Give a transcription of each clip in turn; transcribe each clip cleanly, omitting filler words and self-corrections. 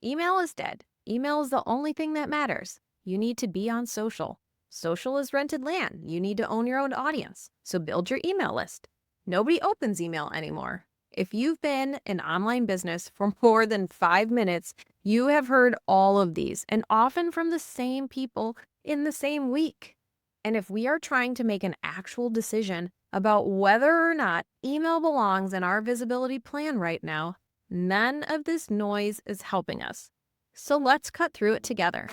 Email is dead. Email is the only thing that matters. You need to be on social. Social is rented land. You need to own your own audience. So build your email list. Nobody opens email anymore. If you've been an online business for more than 5 minutes, you have heard all of these, and often from the same people in the same week. And if we are trying to make an actual decision about whether or not email belongs in our visibility plan right now, none of this noise is helping us. So let's cut through it together.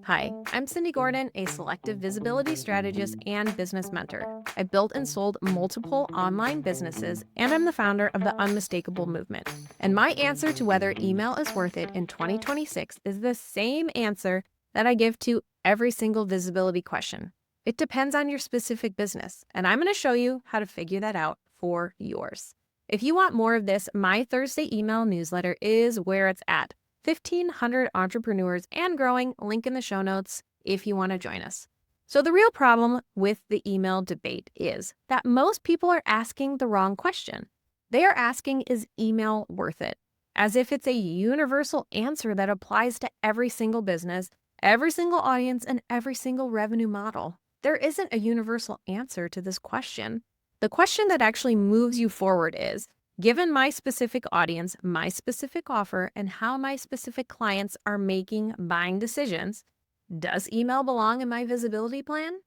Hi, I'm Cindy Gordon, a selective visibility strategist and business mentor. I built and sold multiple online businesses, and I'm the founder of the Unmistakable Movement. And my answer to whether email is worth it in 2026 is the same answer that I give to every single visibility question. It depends on your specific business, and I'm going to show you how to figure that out for yours. If you want more of this, my Thursday email newsletter is where it's at. 1,500 entrepreneurs and growing, link in the show notes if you want to join us. So the real problem with the email debate is that most people are asking the wrong question. They are asking, is email worth it? As if it's a universal answer that applies to every single business, every single audience, and every single revenue model. There isn't a universal answer to this question. The question that actually moves you forward is, given my specific audience, my specific offer, and how my specific clients are making buying decisions, does email belong in my visibility plan?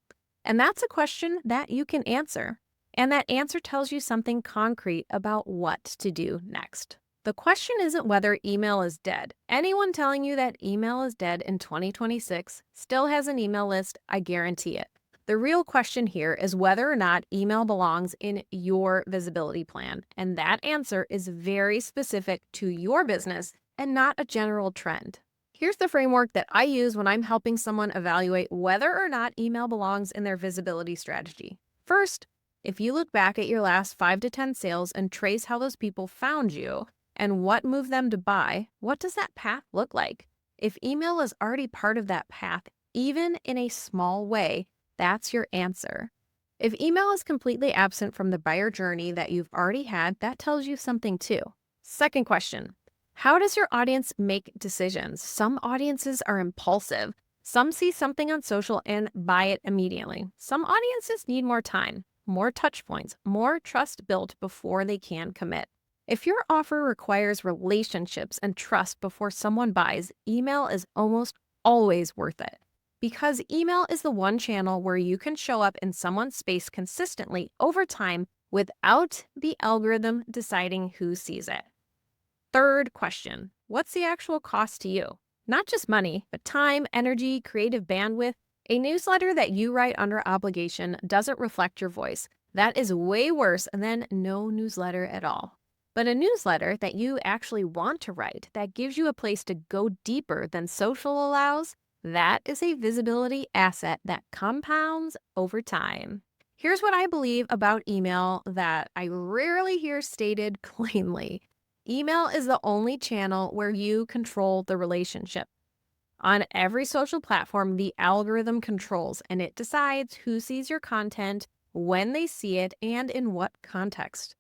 And that's a question that you can answer. And that answer tells you something concrete about what to do next. The question isn't whether email is dead. Anyone telling you that email is dead in 2026 still has an email list, I guarantee it. The real question here is whether or not email belongs in your visibility plan, and that answer is very specific to your business and not a general trend. Here's the framework that I use when I'm helping someone evaluate whether or not email belongs in their visibility strategy. First, if you look back at your last 5 to 10 sales and trace how those people found you and what moved them to buy, what does that path look like? If email is already part of that path, even in a small way, that's your answer. If email is completely absent from the buyer journey that you've already had, that tells you something too. Second question, how does your audience make decisions? Some audiences are impulsive. Some see something on social and buy it immediately. Some audiences need more time, more touch points, more trust built before they can commit. If your offer requires relationships and trust before someone buys, email is almost always worth it. Because email is the one channel where you can show up in someone's space consistently over time without the algorithm deciding who sees it. Third question, what's the actual cost to you? Not just money, but time, energy, creative bandwidth. A newsletter that you write under obligation doesn't reflect your voice. That is way worse than no newsletter at all. But a newsletter that you actually want to write, that gives you a place to go deeper than social allows, that is a visibility asset that compounds over time. Here's what I believe about email that I rarely hear stated plainly. Email is the only channel where you control the relationship. On every social platform, the algorithm controls and it decides who sees your content, when they see it, and in what context.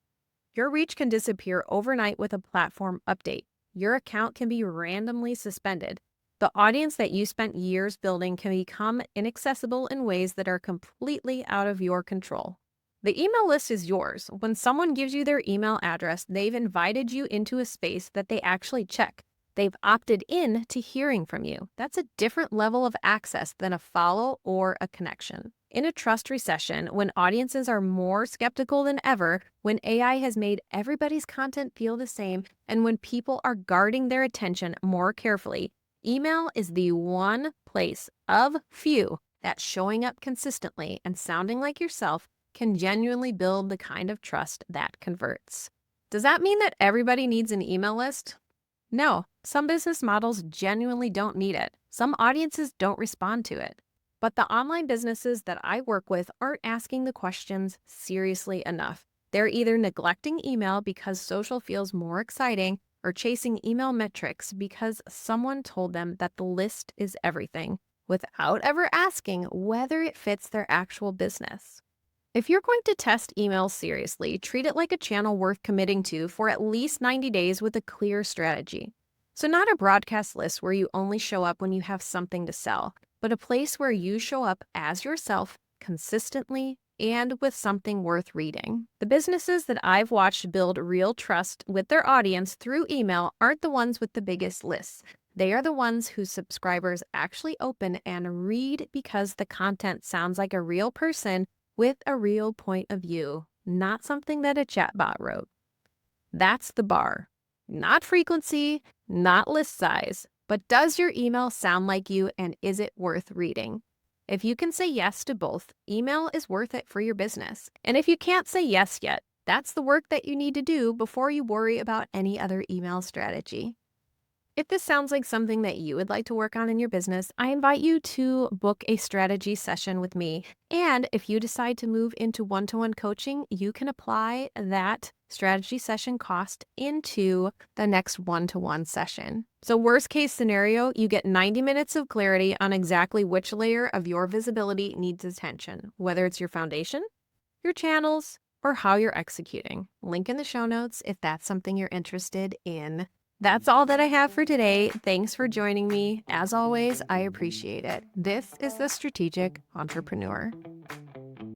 Your reach can disappear overnight with a platform update. Your account can be randomly suspended. The audience that you spent years building can become inaccessible in ways that are completely out of your control. The email list is yours. When someone gives you their email address, they've invited you into a space that they actually check. They've opted in to hearing from you. That's a different level of access than a follow or a connection. In a trust recession, when audiences are more skeptical than ever, when AI has made everybody's content feel the same, and when people are guarding their attention more carefully, email is the one place of few that showing up consistently and sounding like yourself can genuinely build the kind of trust that converts. Does that mean that everybody needs an email list? No, some business models genuinely don't need it. Some audiences don't respond to it. But the online businesses that I work with aren't asking the questions seriously enough. They're either neglecting email because social feels more exciting or chasing email metrics because someone told them that the list is everything without ever asking whether it fits their actual business. If you're going to test email seriously, treat it like a channel worth committing to for at least 90 days with a clear strategy. So, not a broadcast list where you only show up when you have something to sell, but a place where you show up as yourself consistently and with something worth reading. The businesses that I've watched build real trust with their audience through email aren't the ones with the biggest lists. They are the ones whose subscribers actually open and read because the content sounds like a real person with a real point of view, not something that a chatbot wrote. That's the bar. Not frequency, not list size, but does your email sound like you and is it worth reading? If you can say yes to both, email is worth it for your business. And if you can't say yes yet, that's the work that you need to do before you worry about any other email strategy. If this sounds like something that you would like to work on in your business, I invite you to book a strategy session with me. And if you decide to move into one-to-one coaching, you can apply that strategy session cost into the next one-to-one session. So worst case scenario, you get 90 minutes of clarity on exactly which layer of your visibility needs attention, whether it's your foundation, your channels, or how you're executing. Link in the show notes if that's something you're interested in. That's all that I have for today. Thanks for joining me. As always, I appreciate it. This is The Strategic Entrepreneur.